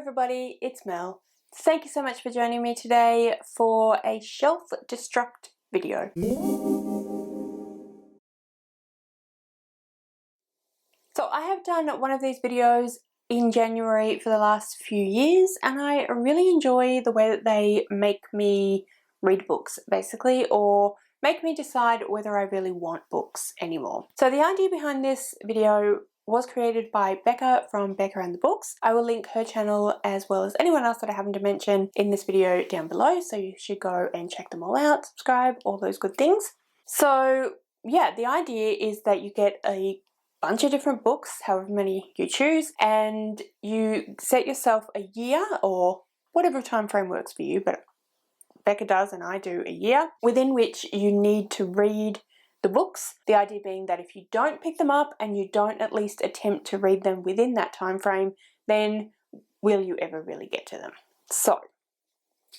everybody, it's Mel. Thank you so much for joining me today for a shelf destruct video. So I have done one of these videos in January for the last few years, and I really enjoy the way that they make me read books basically, or make me decide whether I really want books anymore. So the idea behind this video was created by Becca from Becca and the Books. I will link her channel as well as anyone else that I happen to mention in this video down below, so you should go and check them all out, subscribe, all those good things. So yeah, the idea is that you get a bunch of different books, however many you choose, and you set yourself a year or whatever time frame works for you, but Becca does and I do a year, within which you need to read the books. The idea being that if you don't pick them up and you don't at least attempt to read them within that time frame, then will you ever really get to them? So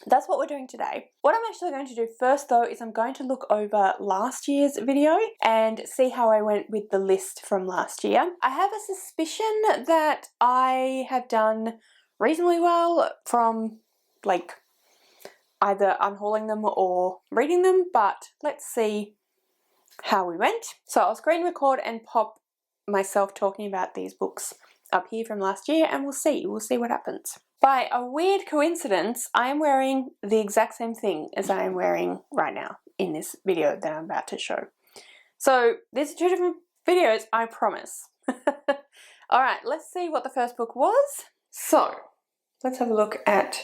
that's what we're doing today. What I'm actually going to do first though is I'm going to look over last year's video and see how I went with the list from last year. I have a suspicion that I have done reasonably well from like either unhauling them or reading them, but let's see how we went. So I'll screen record and pop myself talking about these books up here from last year, and we'll see what happens. By a weird coincidence, I am wearing the exact same thing as I am wearing right now in this video that I'm about to show. So these are two different videos, I promise. Alright, let's see what the first book was. So let's have a look at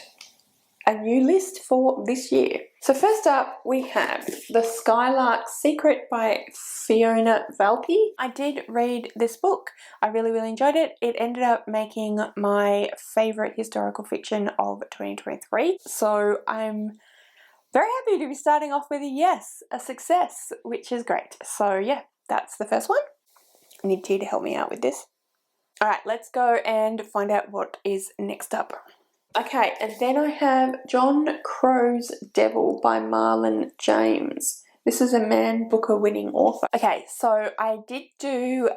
a new list for this year. So first up we have The Skylark's Secret by Fiona Valpy. I did read this book. I really enjoyed it. It ended up making my favourite historical fiction of 2023. So I'm very happy to be starting off with a success, which is great. So yeah, that's the first one. I need you to help me out with this. Alright, let's go and find out what is next up. Okay, and then I have John Crow's Devil by Marlon James. This is a Man Booker winning author. Okay, so I did do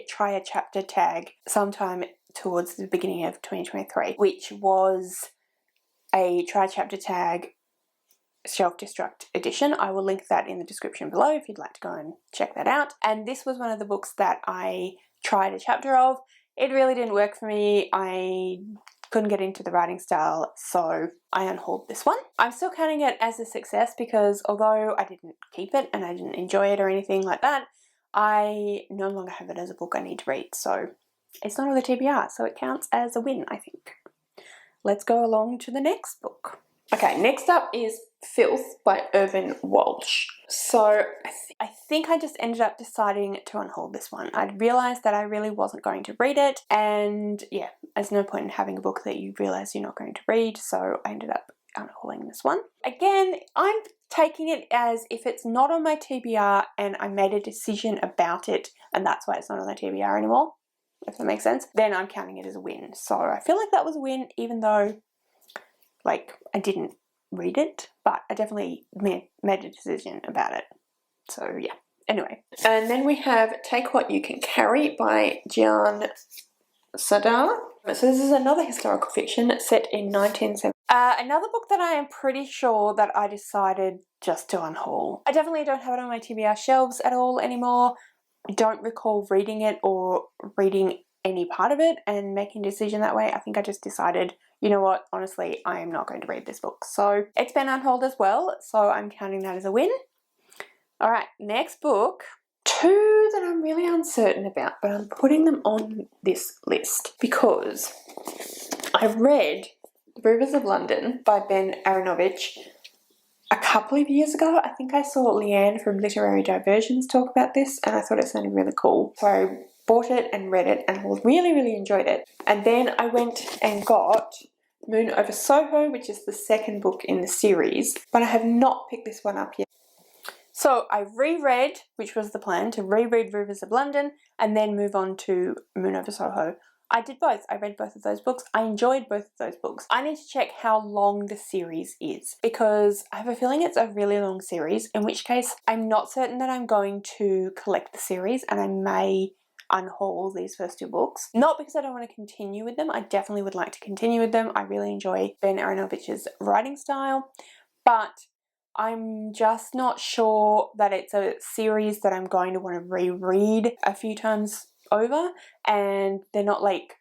try a chapter tag sometime towards the beginning of 2023, which was a try a chapter tag shelf destruct edition. I will link that in the description below if you'd like to go and check that out. And this was one of the books that I tried a chapter of. It really didn't work for me. I couldn't get into the writing style, so I unhauled this one. I'm still counting it as a success because although I didn't keep it and I didn't enjoy it or anything like that, I no longer have it as a book I need to read, so it's not on the TBR, so it counts as a win, I think. Let's go along to the next book. Okay, next up is Filth by Irvin Walsh. So I think I just ended up deciding to unhaul this one. I'd realised that I really wasn't going to read it, and yeah, there's no point in having a book that you realise you're not going to read, so I ended up unhauling this one. Again, I'm taking it as if it's not on my TBR and I made a decision about it and that's why it's not on the TBR anymore, if that makes sense, then I'm counting it as a win. So I feel like that was a win, even though like I didn't read it, but I definitely made a decision about it. So yeah, anyway. And then we have Take What You Can Carry by Gian Sadar. So this is another historical fiction set in 1970. Another book that I am pretty sure that I decided just to unhaul. I definitely don't have it on my TBR shelves at all anymore. I don't recall reading it or reading any part of it and making a decision that way. I think I just decided, you know what, honestly, I am not going to read this book. So it's been unhauled as well, so I'm counting that as a win. Alright, next book. Two that I'm really uncertain about, but I'm putting them on this list because I read Rivers of London by Ben Aronovich a couple of years ago. I think I saw Leanne from Literary Diversions talk about this and I thought it sounded really cool. So I bought it and read it and really enjoyed it. And then I went and got Moon Over Soho, which is the second book in the series, but I have not picked this one up yet. So I reread, which was the plan, to reread Rivers of London and then move on to Moon Over Soho. I did both. I read both of those books. I enjoyed both of those books. I need to check how long the series is because I have a feeling it's a really long series, in which case I'm not certain that I'm going to collect the series and I may unhaul these first 2 books. Not because I don't want to continue with them. I definitely would like to continue with them. I really enjoy Ben Aronovich's writing style, but I'm just not sure that it's a series that I'm going to want to reread a few times over, and they're not like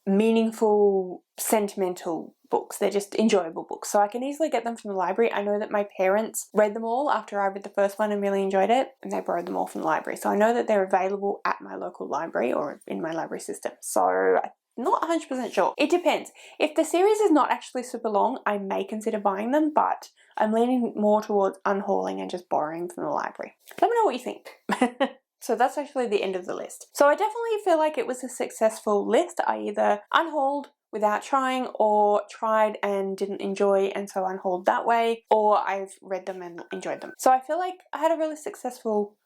meaningful, sentimental books. They're just enjoyable books. So I can easily get them from the library. I know that my parents read them all after I read the first one and really enjoyed it, and they borrowed them all from the library. So I know that they're available at my local library or in my library system. So I'm not 100% sure. It depends. If the series is not actually super long, I may consider buying them, but I'm leaning more towards unhauling and just borrowing from the library. Let me know what you think. So that's actually the end of the list. So I definitely feel like it was a successful list. I either unhauled without trying, or tried and didn't enjoy and so unhauled that way, or I've read them and enjoyed them. So I feel like I had a really successful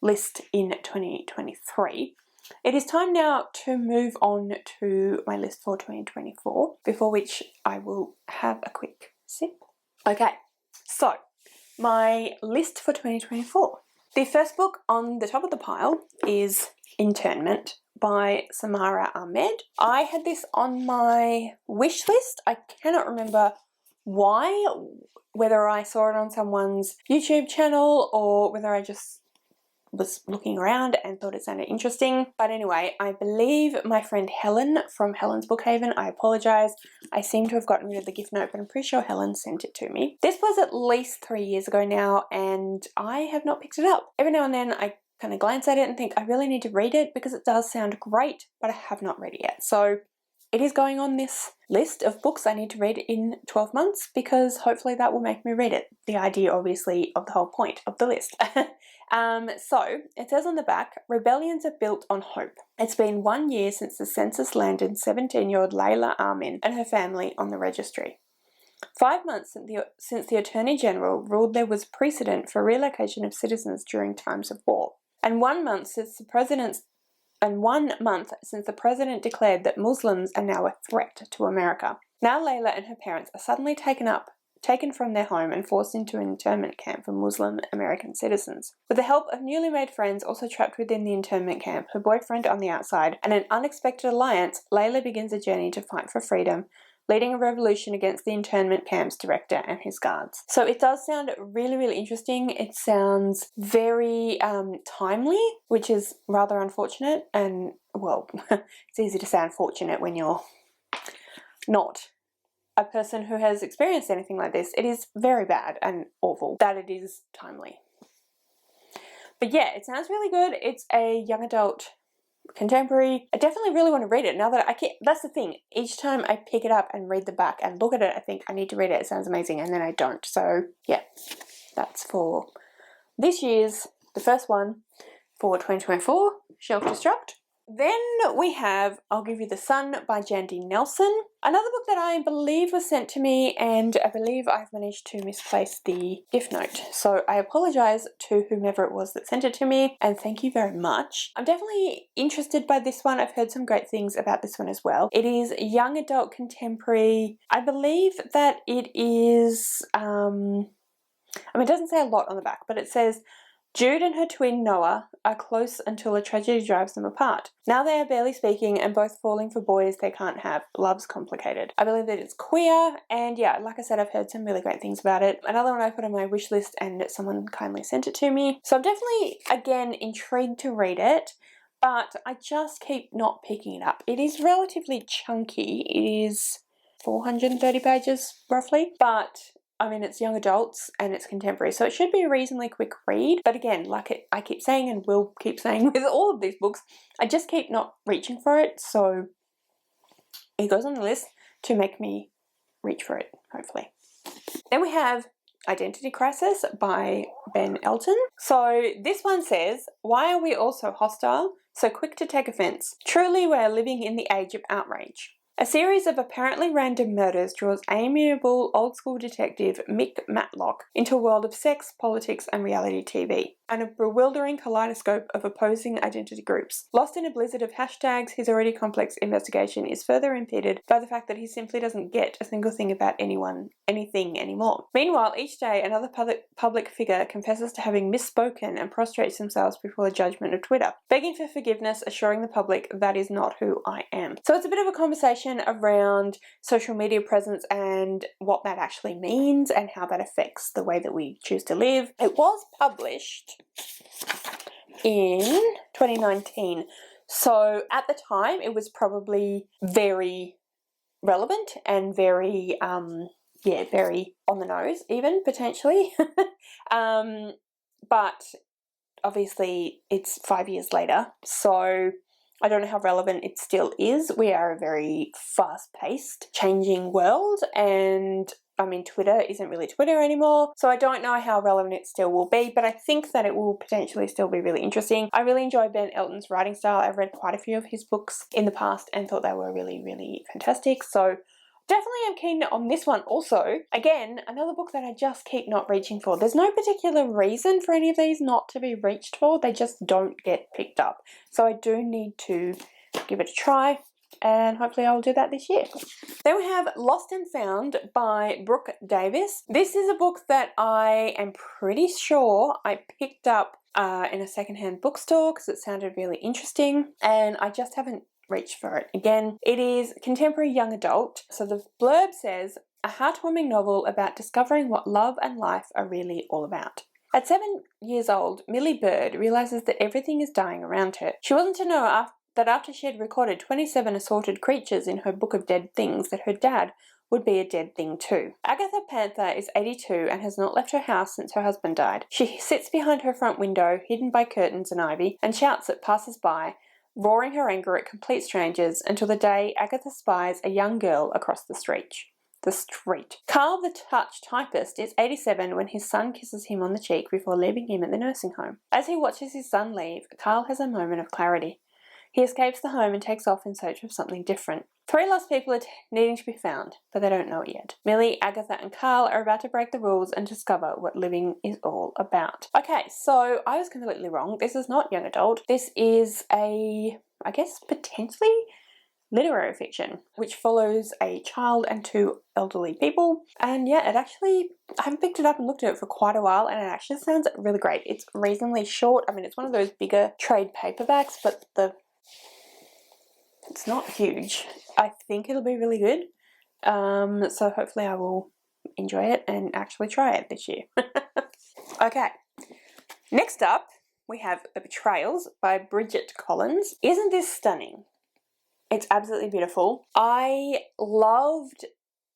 list in 2023. It is time now to move on to my list for 2024, before which I will have a quick sip. Okay, so my list for 2024. The first book on the top of the pile is Internment by Samara Ahmed. I had this on my wish list. I cannot remember why, whether I saw it on someone's YouTube channel or whether I just was looking around and thought it sounded interesting. But anyway, I believe my friend Helen from Helen's Bookhaven, I apologise, I seem to have gotten rid of the gift note, but I'm pretty sure Helen sent it to me. This was at least 3 years ago now, and I have not picked it up. Every now and then I kind of glance at it and think I really need to read it because it does sound great, but I have not read it yet. So it is going on this list of books I need to read in 12 months, because hopefully that will make me read it. The idea, obviously, of the whole point of the list. So it says on the back, rebellions are built on hope. It's been 1 year since the census landed 17-year-old Layla Amin and her family on the registry. 5 months since the Attorney General ruled there was precedent for relocation of citizens during times of war. And 1 month since the President declared that Muslims are now a threat to America. Now Layla and her parents are suddenly taken from their home and forced into an internment camp for Muslim American citizens. With the help of newly made friends also trapped within the internment camp, her boyfriend on the outside, and an unexpected alliance, Layla begins a journey to fight for freedom, leading a revolution against the internment camp's director and his guards. So it does sound really, really interesting. It sounds very timely, which is rather unfortunate. And, well, it's easy to sound fortunate when you're not a person who has experienced anything like this. It is very bad and awful that it is timely. But yeah, it sounds really good. It's a young adult contemporary. I definitely really want to read it now that that's the thing. Each time I pick it up and read the back and look at it, I think I need to read it. It sounds amazing, and then I don't. So yeah, that's for this year's, the first one for 2024, Shelf Destruct. Then we have I'll Give You the Sun by Jandy Nelson. Another book that I believe was sent to me, and I believe I've managed to misplace the gift note. So I apologise to whomever it was that sent it to me, and thank you very much. I'm definitely interested by this one. I've heard some great things about this one as well. It is young adult contemporary. I believe that it is, it doesn't say a lot on the back, but it says, Jude and her twin Noah are close until a tragedy drives them apart. Now they are barely speaking and both falling for boys they can't have. Love's complicated. I believe that it's queer, and yeah, like I said, I've heard some really great things about it. Another one I put on my wish list and someone kindly sent it to me. So I'm definitely, again, intrigued to read it, but I just keep not picking it up. It is relatively chunky. It is 430 pages, roughly, but I mean, it's young adults and it's contemporary, so it should be a reasonably quick read. But again, like I keep saying and will keep saying with all of these books, I just keep not reaching for it, so it goes on the list to make me reach for it, hopefully. Then we have Identity Crisis by Ben Elton. So this one says, why are we all so hostile, so quick to take offence? Truly we are living in the age of outrage. A series of apparently random murders draws amiable old-school detective Mick Matlock into a world of sex, politics, and reality TV, and a bewildering kaleidoscope of opposing identity groups. Lost in a blizzard of hashtags, his already complex investigation is further impeded by the fact that he simply doesn't get a single thing about anything anymore. Meanwhile, each day another public figure confesses to having misspoken and prostrates themselves before the judgment of Twitter, begging for forgiveness, assuring the public that is not who I am. So it's a bit of a conversation around social media presence and what that actually means and how that affects the way that we choose to live. It was published in 2019, so at the time it was probably very relevant and very very on the nose, even potentially. But obviously it's 5 years later, so I don't know how relevant it still is. We are a very fast-paced, changing world, and I mean, Twitter isn't really Twitter anymore, so I don't know how relevant it still will be, but I think that it will potentially still be really interesting. I really enjoy Ben Elton's writing style. I've read quite a few of his books in the past and thought they were really, really fantastic, so definitely am keen on this one also. Again, another book that I just keep not reaching for. There's no particular reason for any of these not to be reached for. They just don't get picked up. So I do need to give it a try, and hopefully I'll do that this year. Then we have Lost and Found by Brooke Davis. This is a book that I am pretty sure I picked up in a secondhand bookstore because it sounded really interesting, and I just haven't reach for it again. It is contemporary young adult. So the blurb says, a heartwarming novel about discovering what love and life are really all about. At 7 years old, Millie Bird realizes that everything is dying around her. She wasn't to know that after she had recorded 27 assorted creatures in her book of dead things, that her dad would be a dead thing too. Agatha Panther is 82 and has not left her house since her husband died. She sits behind her front window, hidden by curtains and ivy, and shouts at passers-by, roaring her anger at complete strangers, until the day Agatha spies a young girl across the street. Carl the Touch typist is 87 when his son kisses him on the cheek before leaving him at the nursing home. As he watches his son leave, Carl has a moment of clarity. He escapes the home and takes off in search of something different. 3 lost people are needing to be found, but they don't know it yet. Millie, Agatha and Carl are about to break the rules and discover what living is all about. Okay, so I was completely wrong. This is not young adult. This is I guess, potentially literary fiction, which follows a child and 2 elderly people. And yeah, I haven't picked it up and looked at it for quite a while, and it actually sounds really great. It's reasonably short. I mean, it's one of those bigger trade paperbacks, but it's not huge. I think it'll be really good. So hopefully I will enjoy it and actually try it this year. Okay, next up we have The Betrayals by Bridget Collins. Isn't this stunning? It's absolutely beautiful. I loved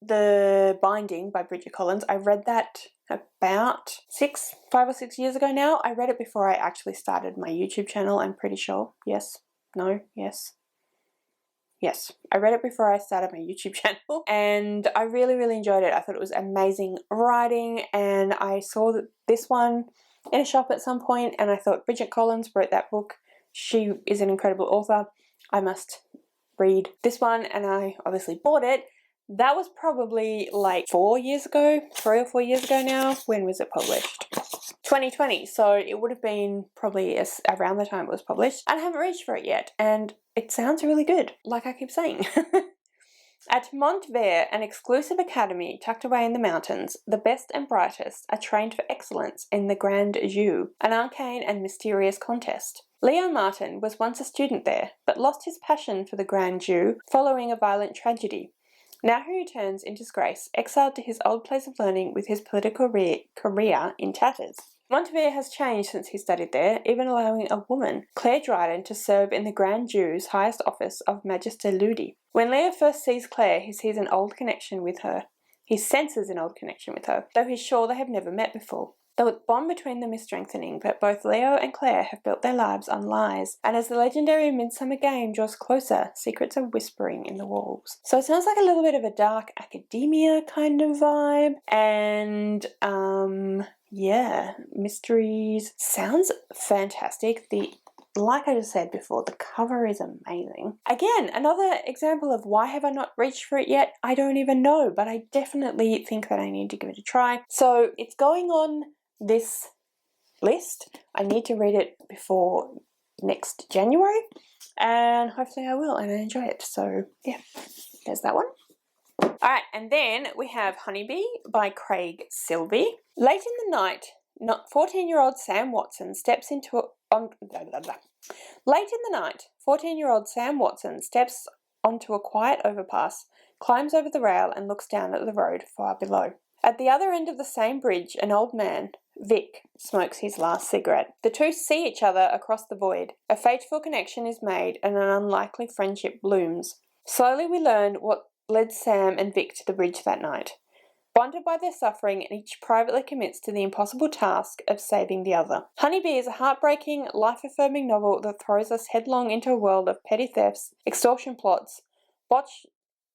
the binding by Bridget Collins. I read that about 5 or 6 years ago now. I read it before I actually started my YouTube channel, I'm pretty sure. Yes. No. Yes. Yes, I read it before I started my YouTube channel, and I really, really enjoyed it. I thought it was amazing writing, and I saw this one in a shop at some point, and I thought Bridget Collins wrote that book. She is an incredible author. I must read this one, and I obviously bought it. That was probably like 4 years ago, 3 or 4 years ago now. When was it published? 2020, so it would have been probably around the time it was published. I haven't reached for it yet, and it sounds really good, like I keep saying. At Montvert, an exclusive academy tucked away in the mountains, the best and brightest are trained for excellence in the Grand Jeu, an arcane and mysterious contest. Leo Martin was once a student there, but lost his passion for the Grand Jeu following a violent tragedy. Now he returns in disgrace, exiled to his old place of learning with his political career in tatters. Montvert has changed since he studied there, even allowing a woman, Claire Dryden, to serve in the Grand Jeu's highest office of Magister Ludi. When Leo first sees Claire, he sees an old connection with her. He senses an old connection with her, though he's sure they have never met before. The bond between them is strengthening, but both Leo and Claire have built their lives on lies, and as the legendary Midsummer Game draws closer, secrets are whispering in the walls. So it sounds like a little bit of a dark academia kind of vibe, and yeah, mysteries. Sounds fantastic. The like I just said before, the cover is amazing. Again, another example of why have I not reached for it yet? I don't even know, but I definitely think that I need to give it a try. So it's going on this list. I need to read it before next January, and hopefully I will and I enjoy it. So yeah, there's that one. Alright, and then we have Honeybee by Craig Silvey. Late in the night, 14-year-old Sam Watson steps into Late in the night, 14-year-old Sam Watson steps onto a quiet overpass, climbs over the rail and looks down at the road far below. At the other end of the same bridge, an old man, Vic, smokes his last cigarette. The two see each other across the void. A fateful connection is made and an unlikely friendship blooms. Slowly we learn what led Sam and Vic to the bridge that night. Bonded by their suffering, each privately commits to the impossible task of saving the other. Honeybee is a heartbreaking, life-affirming novel that throws us headlong into a world of petty thefts, extortion plots, botched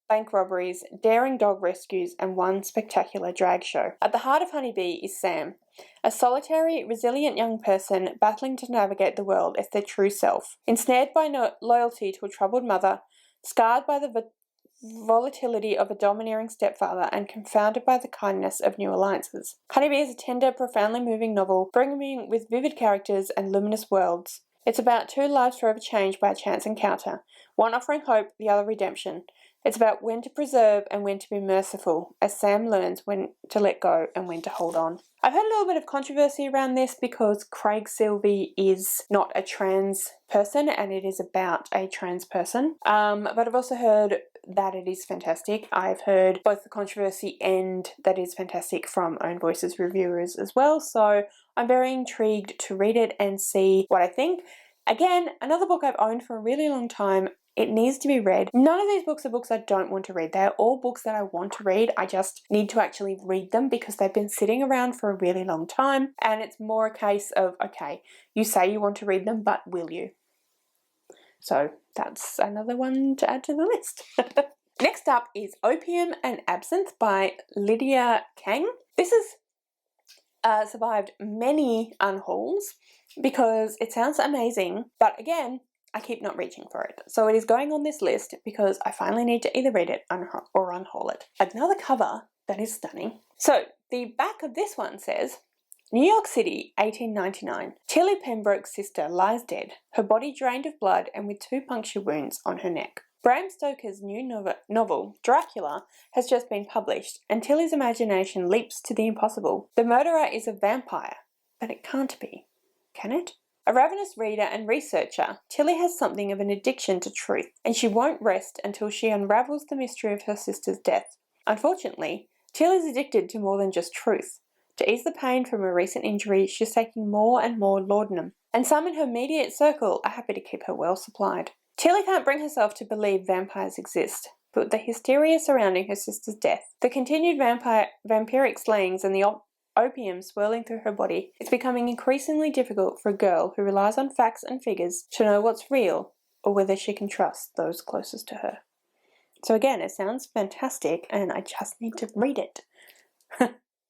bank robberies, daring dog rescues, and one spectacular drag show. At the heart of Honeybee is Sam, a solitary, resilient young person battling to navigate the world as their true self. Ensnared by loyalty to a troubled mother, scarred by the volatility of a domineering stepfather, and confounded by the kindness of new alliances. Honeybee is a tender, profoundly moving novel, brimming with vivid characters and luminous worlds. It's about two lives forever changed by a chance encounter, one offering hope, the other redemption. It's about when to preserve and when to be merciful, as Sam learns when to let go and when to hold on. I've heard a little bit of controversy around this because Craig Silvey is not a trans person and it is about a trans person. But I've also heard that it is fantastic. I've heard both the controversy and that it's fantastic from Own Voices reviewers as well, so I'm very intrigued to read it and see what I think. Again, another book I've owned for a really long time. It needs to be read. None of these books are books I don't want to read. They're all books that I want to read. I just need to actually read them because they've been sitting around for a really long time, and it's more a case of, okay, you say you want to read them, but will you? So that's another one to add to the list. Next up is Opium and Absinthe by Lydia Kang. This has survived many unhauls because it sounds amazing, but again, I keep not reaching for it. So it is going on this list because I finally need to either read it or unhaul it. Another cover that is stunning. So the back of this one says, New York City, 1899. Tilly Pembroke's sister lies dead, her body drained of blood and with 2 puncture wounds on her neck. Bram Stoker's new novel, Dracula, has just been published, and Tilly's imagination leaps to the impossible. The murderer is a vampire, but it can't be, can it? A ravenous reader and researcher, Tilly has something of an addiction to truth, and she won't rest until she unravels the mystery of her sister's death. Unfortunately, Tilly's addicted to more than just truth. To ease the pain from a recent injury, she's taking more and more laudanum, and some in her immediate circle are happy to keep her well supplied. Tilly can't bring herself to believe vampires exist, but with the hysteria surrounding her sister's death, the continued vampiric slayings and the opium swirling through her body, it's becoming increasingly difficult for a girl who relies on facts and figures to know what's real or whether she can trust those closest to her. So again, it sounds fantastic and I just need to read it.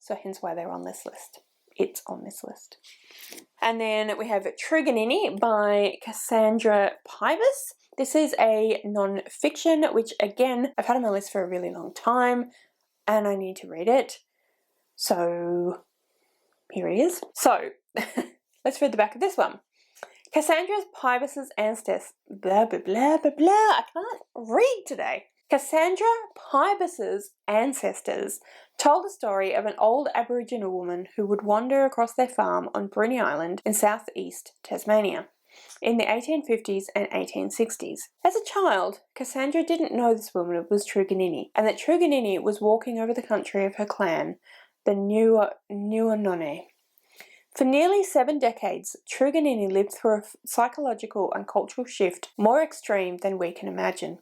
So hence why they're on this list. It's on this list. And then we have Truganini by Cassandra Pybus. This is a non-fiction, which again, I've had on my list for a really long time and I need to read it. So here it is. So let's read the back of this one. Cassandra Pybus's ancestors, blah, blah, blah, blah, blah. I can't read today. Cassandra Pybus's ancestors told the story of an old Aboriginal woman who would wander across their farm on Bruny Island in southeast Tasmania in the 1850s and 1860s. As a child, Cassandra didn't know this woman was Truganini, and that Truganini was walking over the country of her clan, the Nuanone. For nearly 7 decades, Truganini lived through a psychological and cultural shift more extreme than we can imagine.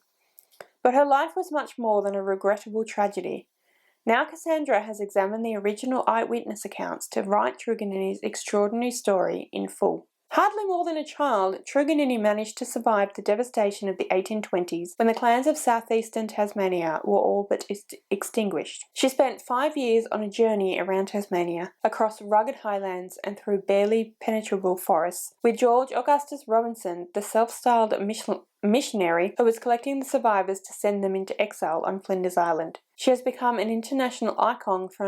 But her life was much more than a regrettable tragedy. Now Cassandra has examined the original eyewitness accounts to write Truganini's extraordinary story in full. Hardly more than a child, Truganini managed to survive the devastation of the 1820s when the clans of southeastern Tasmania were all but extinguished. She spent 5 years on a journey around Tasmania, across rugged highlands and through barely penetrable forests, with George Augustus Robinson, the self-styled missionary who was collecting the survivors to send them into exile on Flinders Island. She has become an international icon for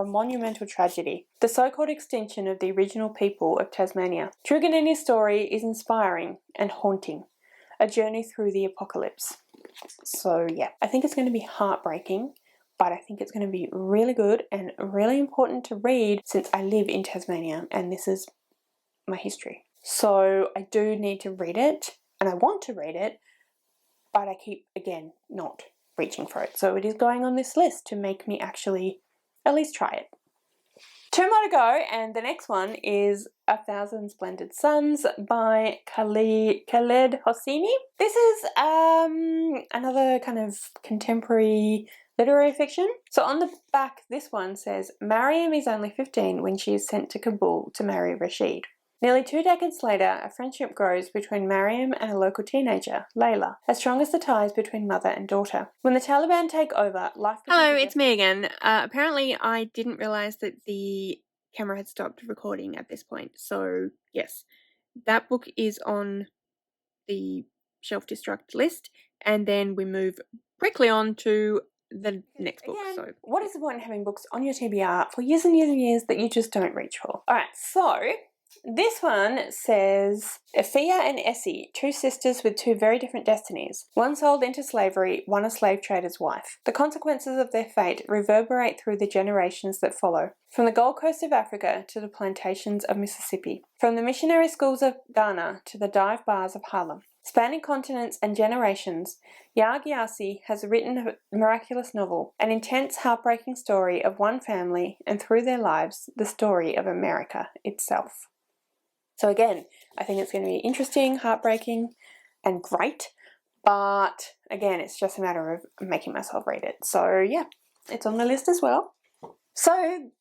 a monumental tragedy, the so-called extinction of the original people of Tasmania. Truganini's story is inspiring and haunting, a journey through the apocalypse. So yeah, I think it's going to be heartbreaking, but I think it's going to be really good and really important to read since I live in Tasmania and this is my history. So I do need to read it and I want to read it, but I keep, again, not reaching for it. So it is going on this list to make me actually at least try it. 2 more to go, and the next one is 1,000 Splendid Suns by Khaled Hosseini. This is another kind of contemporary literary fiction. So on the back, this one says, Mariam is only 15 when she is sent to Kabul to marry Rashid. Nearly 2 decades later, a friendship grows between Mariam and a local teenager, Layla, as strong as the ties between mother and daughter. When the Taliban take over, life... Hello, it's me again. Apparently I didn't realise that the camera had stopped recording at this point. So, yes, that book is on the shelf destruct list, and then we move quickly on to the next book. Again, so what is the point in having books on your TBR for years and years and years that you just don't reach for? Alright, so... this one says, Afia and Essie, 2 sisters with 2 very different destinies. One sold into slavery, one a slave trader's wife. The consequences of their fate reverberate through the generations that follow. From the Gold Coast of Africa to the plantations of Mississippi. From the missionary schools of Ghana to the dive bars of Harlem. Spanning continents and generations, Yaa Gyasi has written a miraculous novel, an intense, heartbreaking story of one family and through their lives, the story of America itself. So again, I think it's going to be interesting, heartbreaking, and great, but again, it's just a matter of making myself read it. So yeah, it's on the list as well. So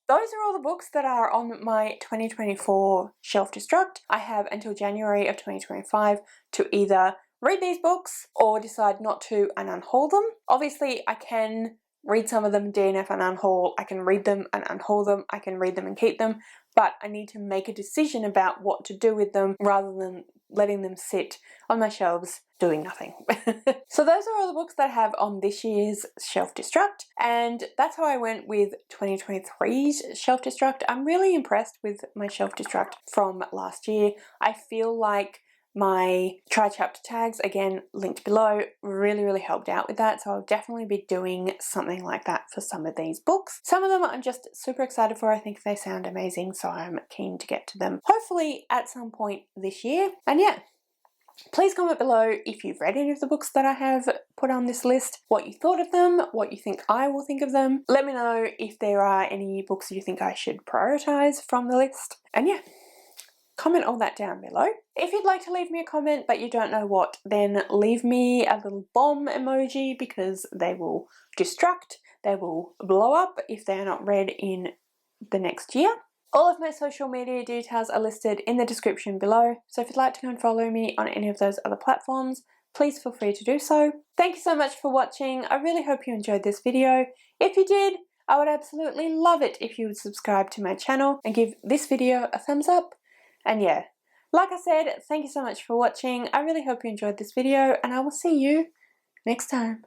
those are all the books that are on my 2024 shelf destruct. I have until January of 2025 to either read these books or decide not to and unhaul them. Obviously, I can read some of them DNF and unhaul. I can read them and unhaul them. I can read them and keep them. But I need to make a decision about what to do with them rather than letting them sit on my shelves doing nothing. So those are all the books that I have on this year's shelf destruct, and that's how I went with 2023's shelf destruct. I'm really impressed with my shelf destruct from last year. I feel like my try chapter tags, again linked below, really helped out with that, so I'll definitely be doing something like that for some of these books. Some of them I'm just super excited for. I think they sound amazing, so I'm keen to get to them hopefully at some point this year. And yeah, please comment below if you've read any of the books that I have put on this list, what you thought of them, what you think I will think of them. Let me know if there are any books you think I should prioritize from the list. And yeah, comment all that down below. If you'd like to leave me a comment but you don't know what, then leave me a little bomb emoji because they will destruct, they will blow up if they're not read in the next year. All of my social media details are listed in the description below, so if you'd like to go and follow me on any of those other platforms, please feel free to do so. Thank you so much for watching. I really hope you enjoyed this video. If you did, I would absolutely love it if you would subscribe to my channel and give this video a thumbs up. And yeah, like I said, thank you so much for watching. I really hope you enjoyed this video and I will see you next time.